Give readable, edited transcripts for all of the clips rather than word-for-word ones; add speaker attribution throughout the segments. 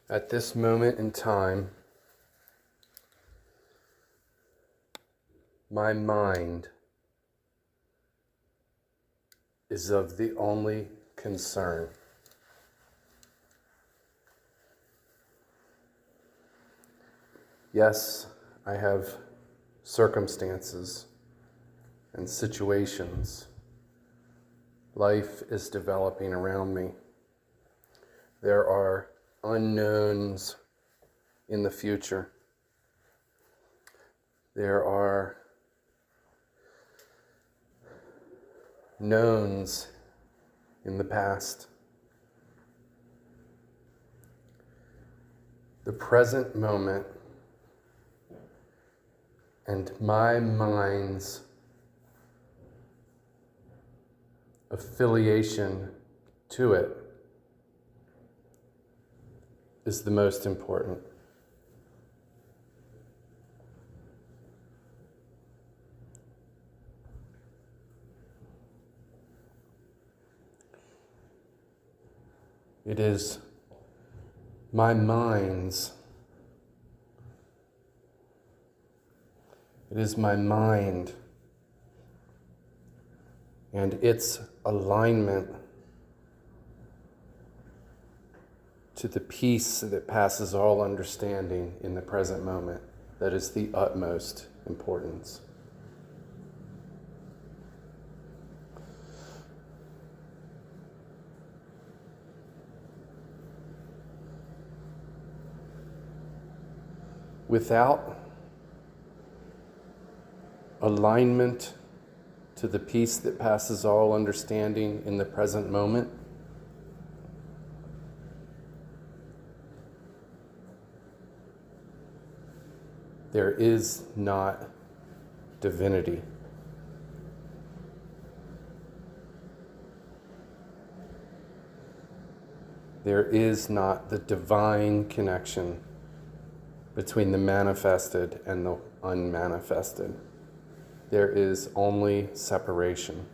Speaker 1: At this moment in time, my mind is of the only concern. Yes, I have circumstances and situations. Life is developing around me. There are unknowns in the future. There are knowns in the past. The present moment and my mind's affiliation to it is the most important. It is my mind's, it is my mind and its alignment to the peace that passes all understanding in the present moment that is the utmost importance. Without alignment to the peace that passes all understanding in the present moment, there is not divinity. There is not the divine connection between the manifested and the unmanifested. There is only separation.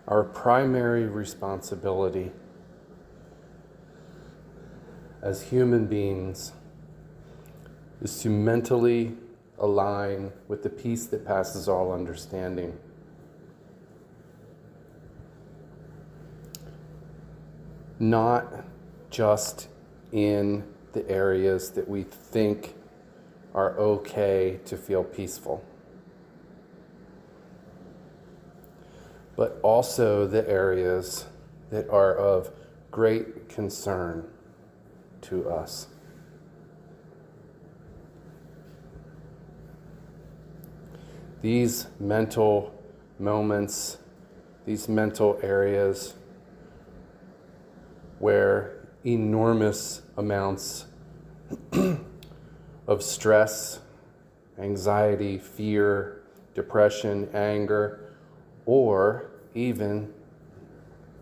Speaker 1: Our primary responsibility as human beings is to mentally align with the peace that passes all understanding. Not just in the areas that we think are okay to feel peaceful, but also the areas that are of great concern to us. These mental moments, these mental areas where enormous amounts of stress, anxiety, fear, depression, anger, or even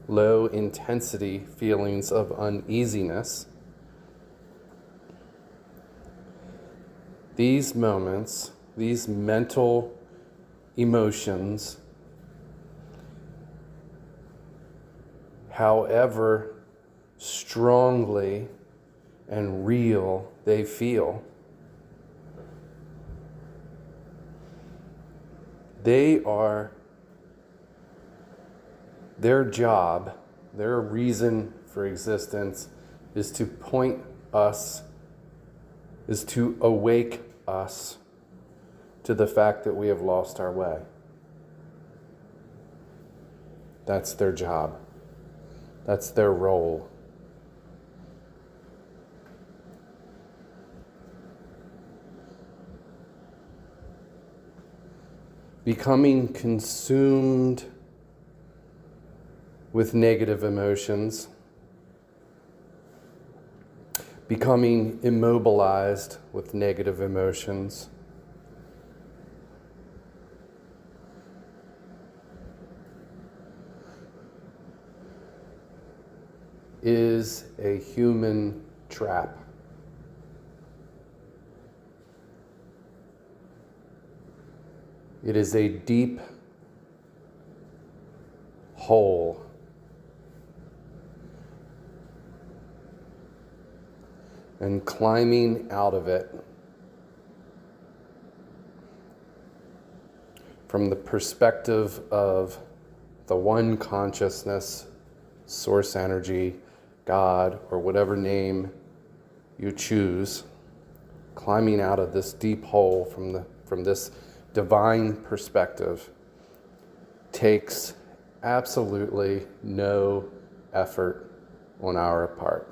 Speaker 1: low intensity feelings of uneasiness. These moments, these mental emotions, however strongly and real they feel, they are their job, their reason for existence is to point us, is to awake us to the fact that we have lost our way. That's their job. That's their role. Becoming consumed with negative emotions, becoming immobilized with negative emotions, is a human trap. It is a deep hole. And climbing out of it from the perspective of the one consciousness, source energy, God, or whatever name you choose, climbing out of this deep hole from this divine perspective takes absolutely no effort on our part.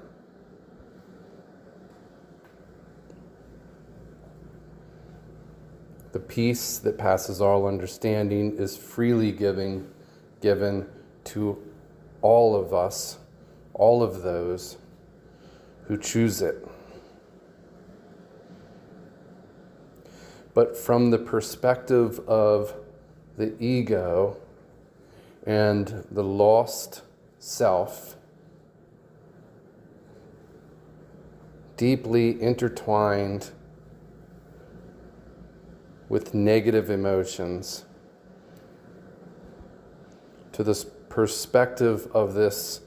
Speaker 1: The peace that passes all understanding is freely given to all of us, all of those who choose it. But from the perspective of the ego and the lost self, deeply intertwined with negative emotions, to this perspective of this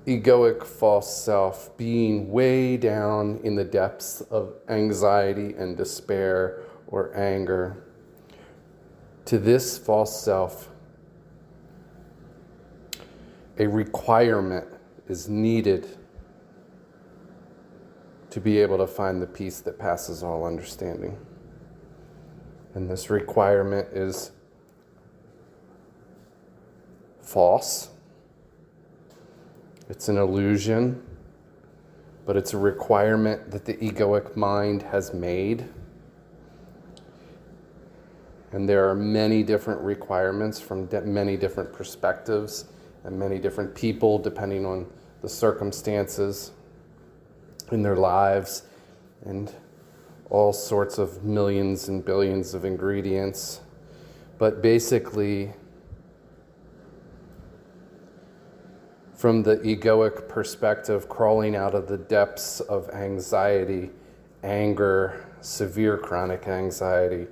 Speaker 1: egoic false self being way down in the depths of anxiety and despair or anger, to this false self, a requirement is needed to be able to find the peace that passes all understanding. And this requirement is false. It's an illusion, but it's a requirement that the egoic mind has made. And there are many different requirements from many different perspectives and many different people, depending on the circumstances in their lives and all sorts of millions and billions of ingredients. But basically, from the egoic perspective, crawling out of the depths of anxiety, anger, severe chronic anxiety,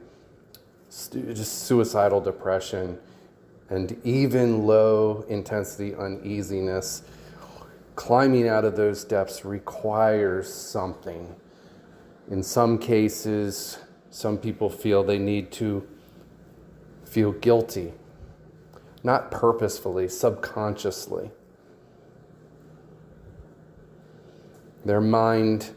Speaker 1: just suicidal depression, and even low intensity uneasiness, climbing out of those depths requires something. In some cases, some people feel they need to feel guilty, not purposefully, subconsciously. Their mind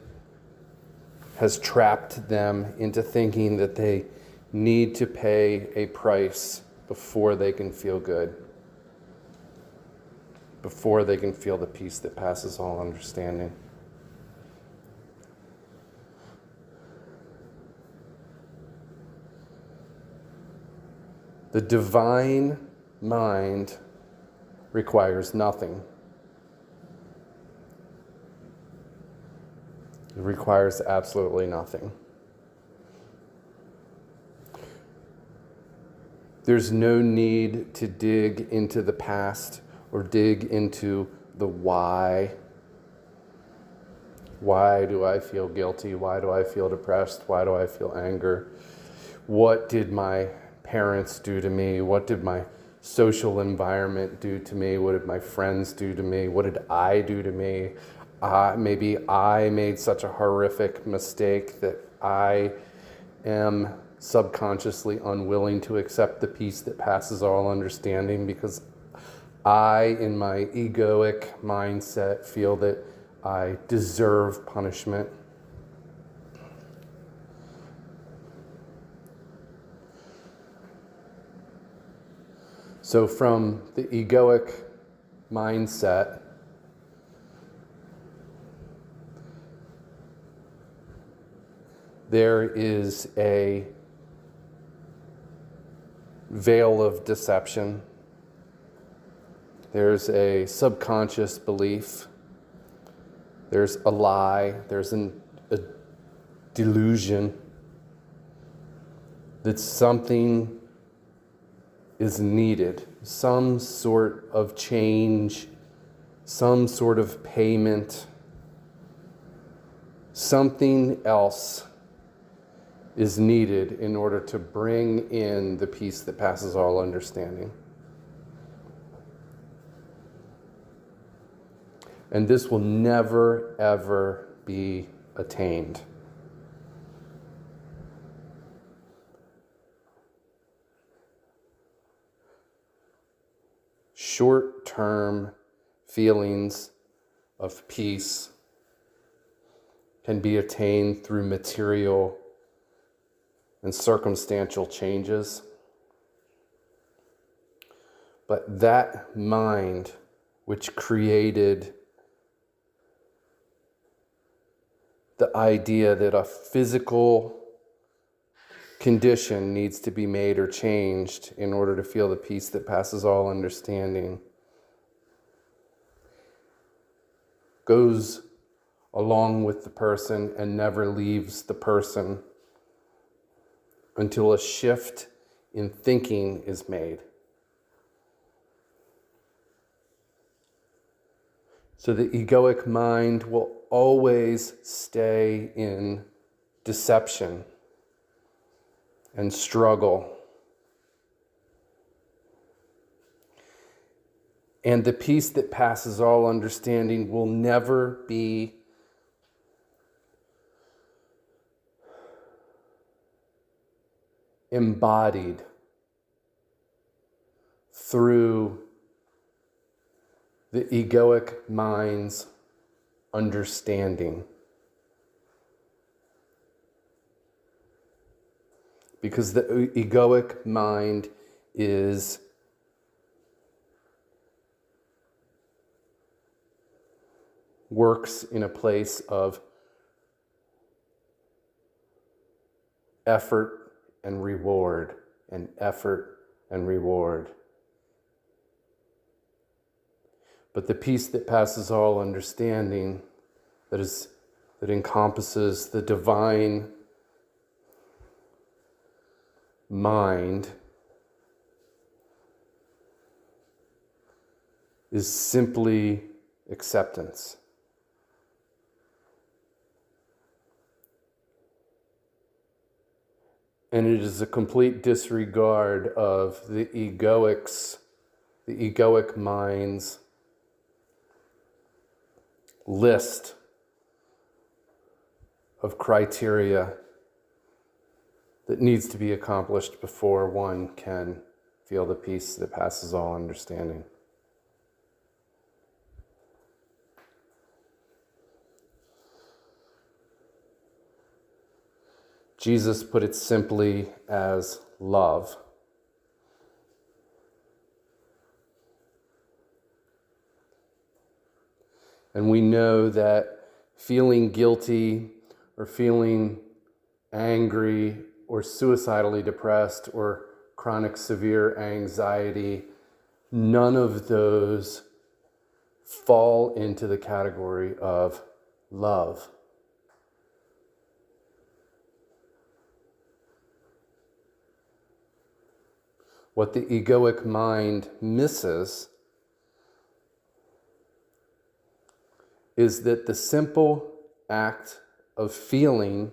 Speaker 1: has trapped them into thinking that they need to pay a price before they can feel good, before they can feel the peace that passes all understanding. The divine mind requires nothing. It requires absolutely nothing. There's no need to dig into the past or dig into the why. Why do I feel guilty? Why do I feel depressed? Why do I feel anger? What did my parents do to me? What did my social environment do to me? What did my friends do to me? What did I do to me? Maybe I made such a horrific mistake that I am subconsciously unwilling to accept the peace that passes all understanding because I, in my egoic mindset, feel that I deserve punishment. So from the egoic mindset, there is a veil of deception. There's a subconscious belief. There's a lie. There's a delusion that something is needed, some sort of change, some sort of payment, something else is needed in order to bring in the peace that passes all understanding. And this will never, ever be attained. Short-term feelings of peace can be attained through material and circumstantial changes. But that mind which created the idea that a physical condition needs to be made or changed in order to feel the peace that passes all understanding goes along with the person and never leaves the person until a shift in thinking is made. So the egoic mind will always stay in deception and struggle. And the peace that passes all understanding will never be embodied through the egoic mind's understanding. Because the egoic mind works in a place of effort and reward, and effort and reward. But the peace that passes all understanding, that encompasses the divine mind, is simply acceptance. And it is a complete disregard of the egoic mind's list of criteria that needs to be accomplished before one can feel the peace that passes all understanding. Jesus put it simply as love. And we know that feeling guilty or feeling angry or suicidally depressed or chronic severe anxiety, none of those fall into the category of love. What the egoic mind misses is that the simple act of feeling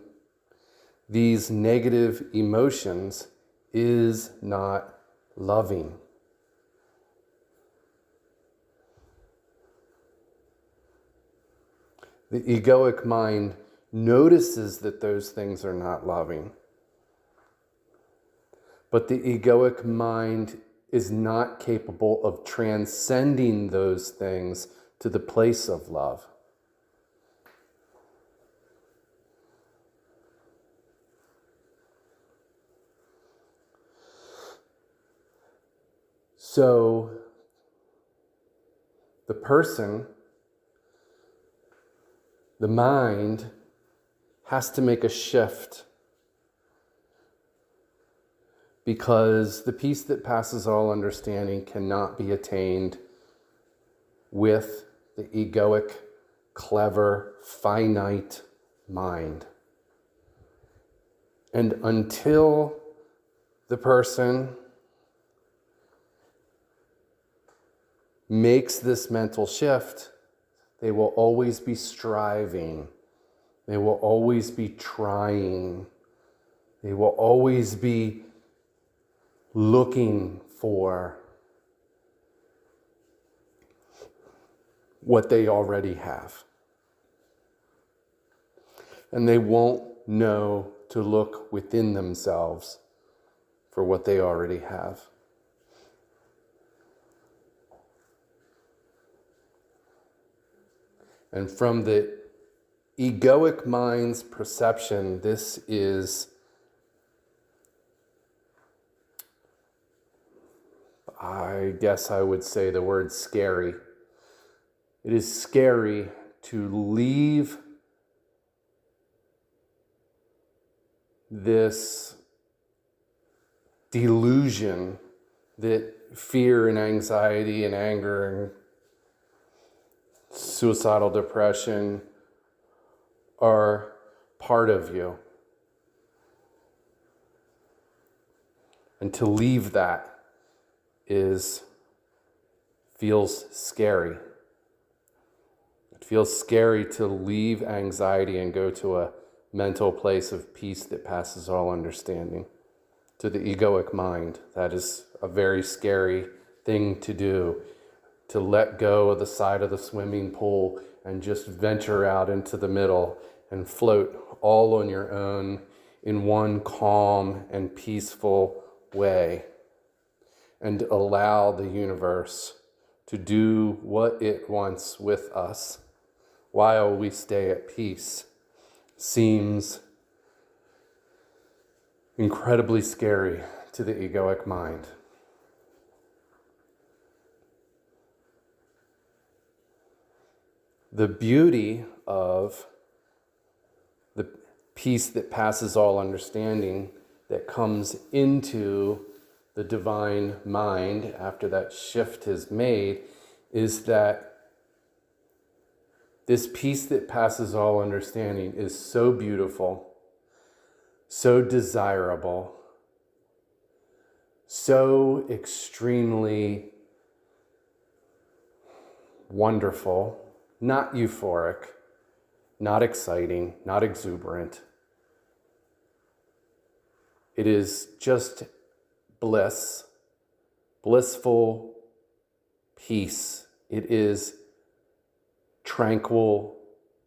Speaker 1: these negative emotions is not loving. The egoic mind notices that those things are not loving. But the egoic mind is not capable of transcending those things to the place of love. So, the person, the mind, has to make a shift. Because the peace that passes all understanding cannot be attained with the egoic, clever, finite mind. And until the person makes this mental shift, they will always be striving. They will always be trying. They will always be looking for what they already have. And they won't know to look within themselves for what they already have. And from the egoic mind's perception, this is, I guess I would say the word scary. It is scary to leave this delusion that fear and anxiety and anger and suicidal depression are part of you. And to leave that feels scary. It feels scary to leave anxiety and go to a mental place of peace that passes all understanding. To the egoic mind, that is a very scary thing to do. To let go of the side of the swimming pool and just venture out into the middle and float all on your own in one calm and peaceful way, and allow the universe to do what it wants with us while we stay at peace, seems incredibly scary to the egoic mind. The beauty of the peace that passes all understanding that comes into the divine mind after that shift is made is that this peace that passes all understanding is so beautiful, so desirable, so extremely wonderful, not euphoric, not exciting, not exuberant. It is just bliss, blissful peace. It is tranquil,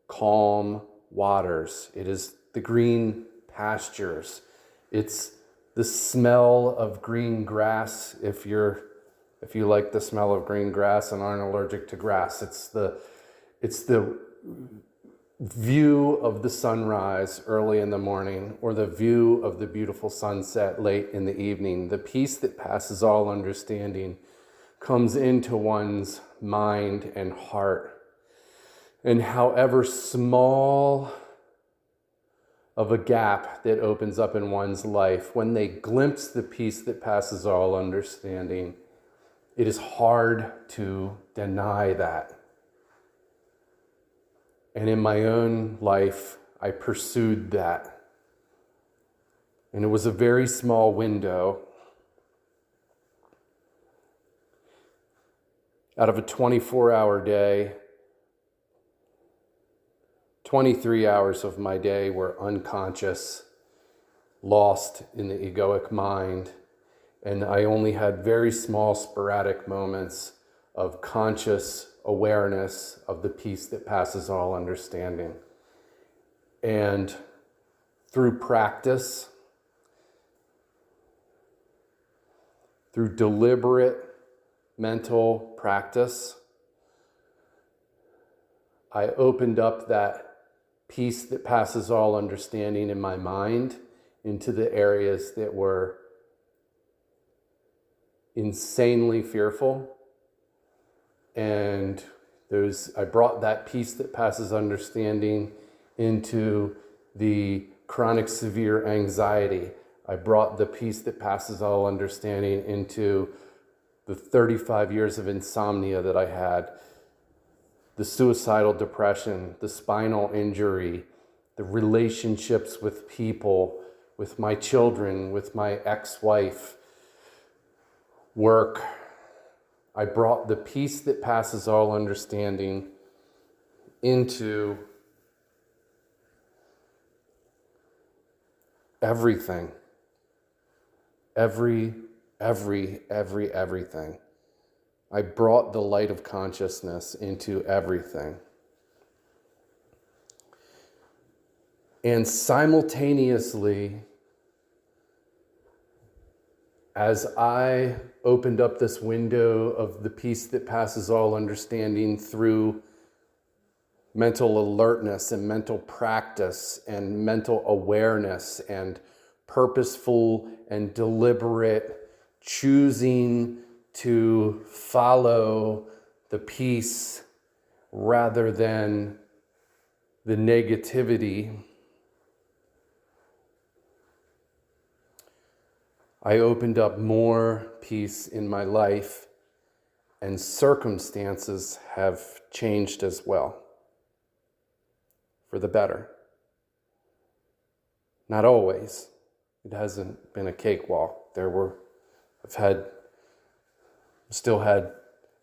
Speaker 1: calm waters. It is the green pastures. It's the smell of green grass if you like the smell of green grass and aren't allergic to grass. It's the view of the sunrise early in the morning, or the view of the beautiful sunset late in the evening. The peace that passes all understanding comes into one's mind and heart. And however small of a gap that opens up in one's life, when they glimpse the peace that passes all understanding, it is hard to deny that. And in my own life, I pursued that. And it was a very small window. Out of a 24-hour day, 23 hours of my day were unconscious, lost in the egoic mind. And I only had very small, sporadic moments of conscious awareness of the peace that passes all understanding. And through practice, through deliberate mental practice, I opened up that peace that passes all understanding in my mind into the areas that were insanely fearful. And I brought that peace that passes understanding into the chronic severe anxiety. I brought the peace that passes all understanding into the 35 years of insomnia that I had, the suicidal depression, the spinal injury, the relationships with people, with my children, with my ex-wife, work. I brought the peace that passes all understanding into everything. Everything. I brought the light of consciousness into everything. And simultaneously, as I opened up this window of the peace that passes all understanding through mental alertness and mental practice and mental awareness and purposeful and deliberate choosing to follow the peace rather than the negativity, I opened up more peace in my life, and circumstances have changed as well, for the better. Not always. It hasn't been a cakewalk. Still had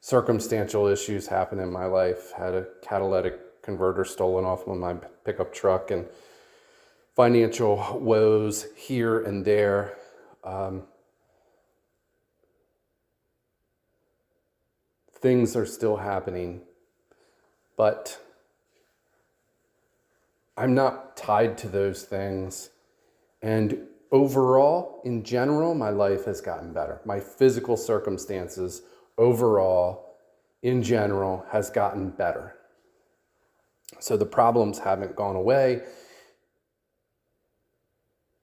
Speaker 1: circumstantial issues happen in my life, had a catalytic converter stolen off of my pickup truck, and financial woes here and there. Things are still happening, but I'm not tied to those things. And overall, in general, my life has gotten better. My physical circumstances overall, in general, has gotten better. So the problems haven't gone away,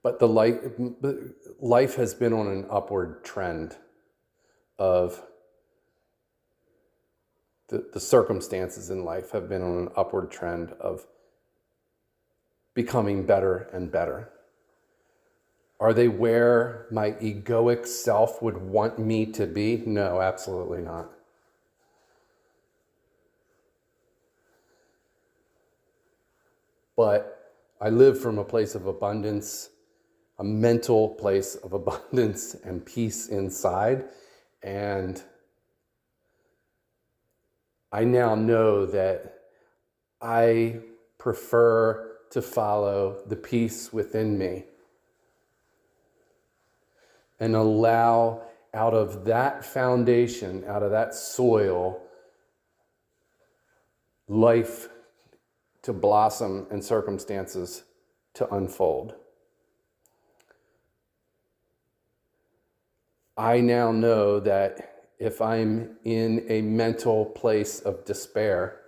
Speaker 1: but life has been on an upward trend of the circumstances in life have been on an upward trend of becoming better and better. Are they where my egoic self would want me to be? No, absolutely not. But I live from a place of abundance, a mental place of abundance and peace inside. And I now know that I prefer to follow the peace within me and allow out of that foundation, out of that soil, life to blossom and circumstances to unfold. I now know that if I'm in a mental place of despair,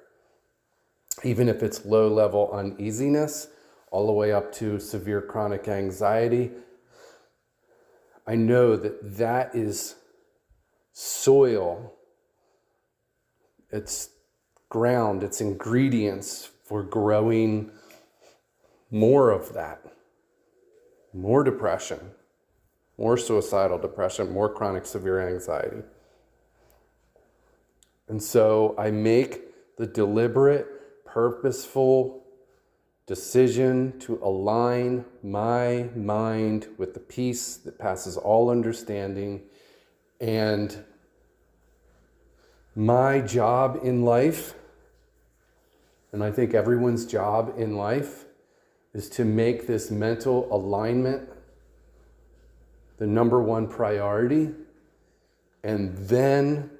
Speaker 1: even if it's low-level uneasiness, all the way up to severe chronic anxiety, I know that that is soil, it's ground, it's ingredients for growing more of that, more depression, more suicidal depression, more chronic severe anxiety. And so I make the deliberate, purposeful decision to align my mind with the peace that passes all understanding. And my job in life, and I think everyone's job in life, is to make this mental alignment the number one priority, and then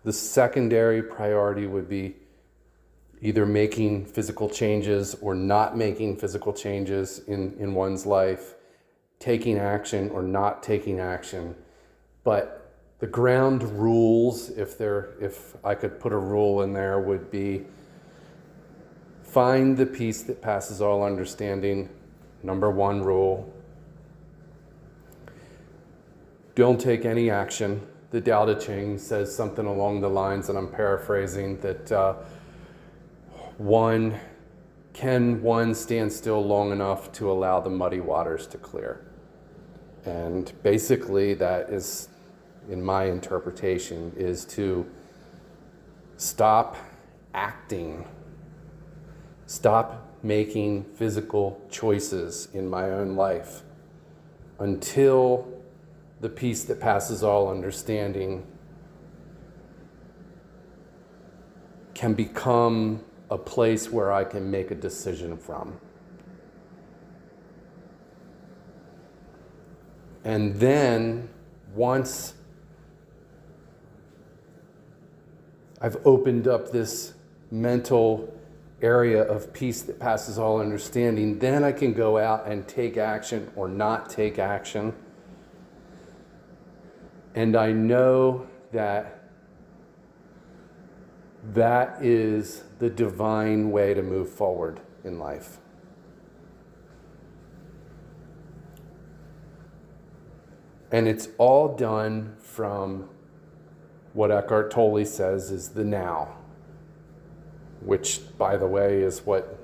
Speaker 1: the secondary priority would be either making physical changes or not making physical changes in one's life, taking action or not taking action. But the ground rules, if I could put a rule in there, would be find the peace that passes all understanding. Number one rule. Don't take any action. The Tao Te Ching says something along the lines, and I'm paraphrasing, that can one stand still long enough to allow the muddy waters to clear? And basically that is, in my interpretation, is to stop acting, stop making physical choices in my own life until the peace that passes all understanding can become a place where I can make a decision from. And then once I've opened up this mental area of peace that passes all understanding. Then I can go out and take action or not take action. And I know that that is the divine way to move forward in life. And it's all done from what Eckhart Tolle says is the now, which, by the way, is what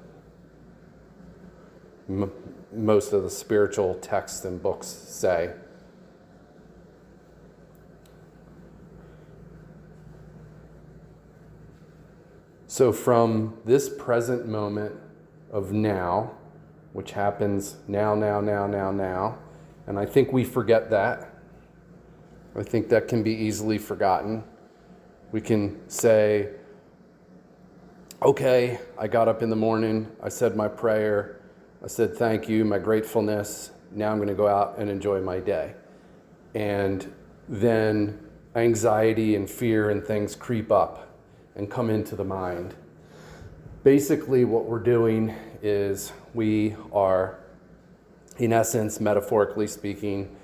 Speaker 1: most of the spiritual texts and books say. So from this present moment of now, which happens now, and I think we forget that. I think that can be easily forgotten. We can say, okay, I got up in the morning, I said my prayer, I said thank you, my gratefulness, now I'm going to go out and enjoy my day. And then anxiety and fear and things creep up and come into the mind. Basically, what we're doing is we are, in essence, metaphorically speaking,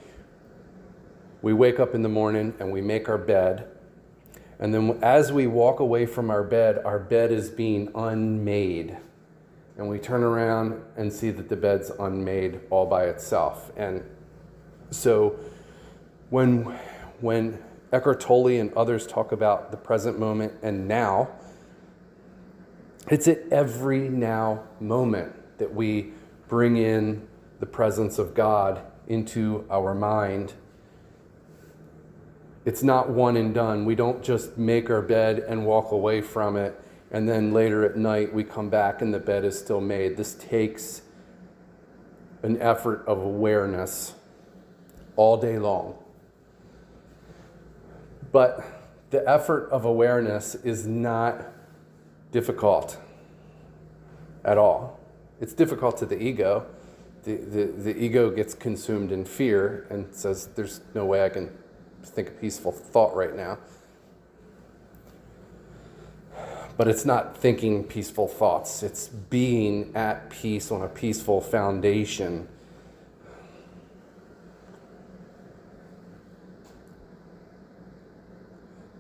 Speaker 1: we wake up in the morning and we make our bed. And then as we walk away from our bed is being unmade. And we turn around and see that the bed's unmade all by itself. And so when Eckhart Tolle and others talk about the present moment and now, it's at every now moment that we bring in the presence of God into our mind. It's not one and done. We don't just make our bed and walk away from it, and then later at night we come back and the bed is still made. This takes an effort of awareness all day long. But the effort of awareness is not difficult at all. It's difficult to the ego. The ego gets consumed in fear and says, there's no way I can think a peaceful thought right now. But it's not thinking peaceful thoughts. It's being at peace on a peaceful foundation.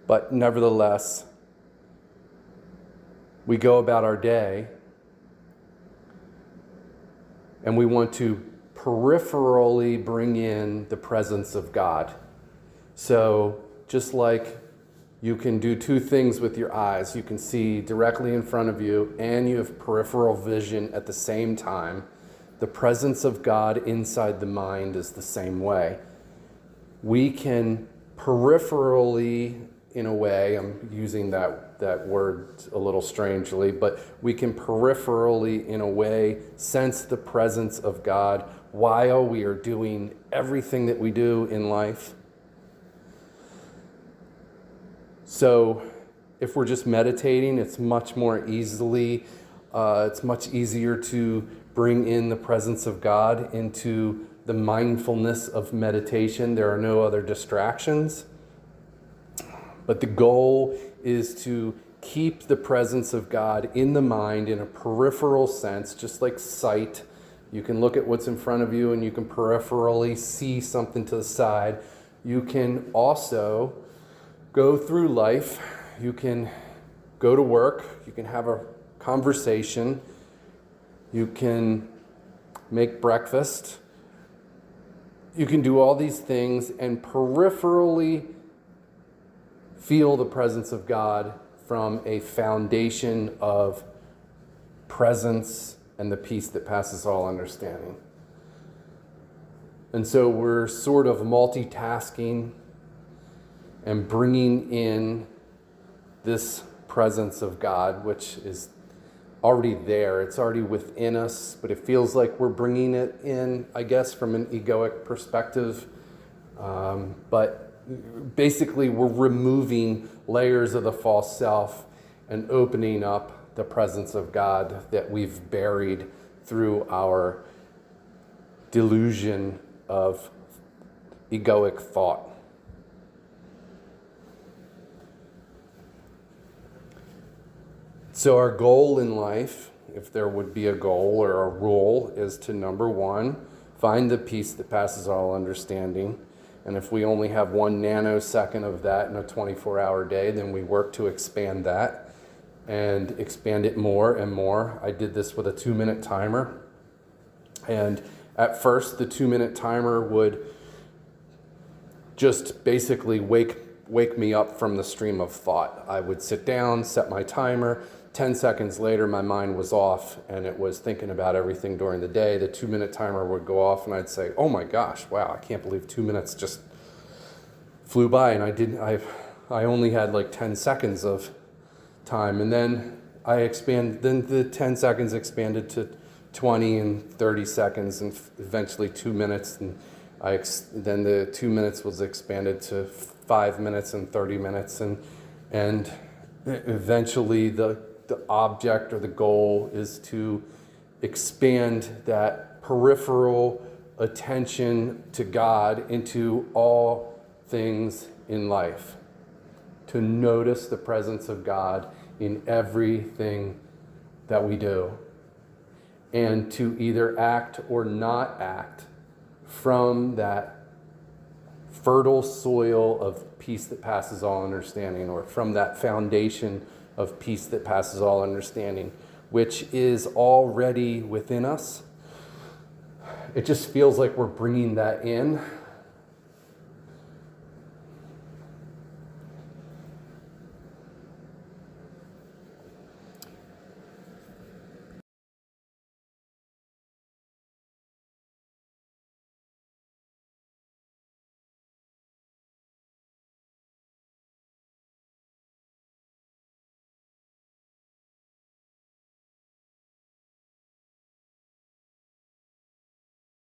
Speaker 1: But nevertheless, we go about our day and we want to peripherally bring in the presence of God. So just like you can do two things with your eyes, you can see directly in front of you and you have peripheral vision at the same time, the presence of God inside the mind is the same way. We can peripherally, in a way, I'm using that word a little strangely, but we can peripherally, in a way, sense the presence of God while we are doing everything that we do in life. So if we're just meditating, it's much easier to bring in the presence of God into the mindfulness of meditation. There are no other distractions. But the goal is to keep the presence of God in the mind in a peripheral sense, just like sight. You can look at what's in front of you and you can peripherally see something to the side. You can also go through life. You can go to work. You can have a conversation. You can make breakfast. You can do all these things and peripherally feel the presence of God from a foundation of presence and the peace that passes all understanding. And so we're sort of multitasking and bringing in this presence of God, which is already there. It's already within us, but it feels like we're bringing it in, I guess, from an egoic perspective. But basically, we're removing layers of the false self and opening up the presence of God that we've buried through our delusion of egoic thought. So our goal in life, if there would be a goal or a rule, is to, number one, find the peace that passes all understanding. And if we only have 1 nanosecond of that in a 24-hour day, then we work to expand that and expand it more and more. I did this with a 2-minute timer. And at first, the 2-minute timer would just basically wake me up from the stream of thought. I would sit down, set my timer. 10 seconds later, my mind was off and it was thinking about everything during the day. The 2-minute timer would go off and I'd say, oh my gosh, wow, I can't believe 2 minutes just flew by, and I only had like 10 seconds of time. And then then the 10 seconds expanded to 20 and 30 seconds and eventually 2 minutes. And then the 2 minutes was expanded to 5 minutes and 30 minutes. And eventually the object or the goal is to expand that peripheral attention to God into all things in life, to notice the presence of God in everything that we do, and to either act or not act from that fertile soil of peace that passes all understanding, or from that foundation of peace that passes all understanding, which is already within us. It just feels like we're bringing that in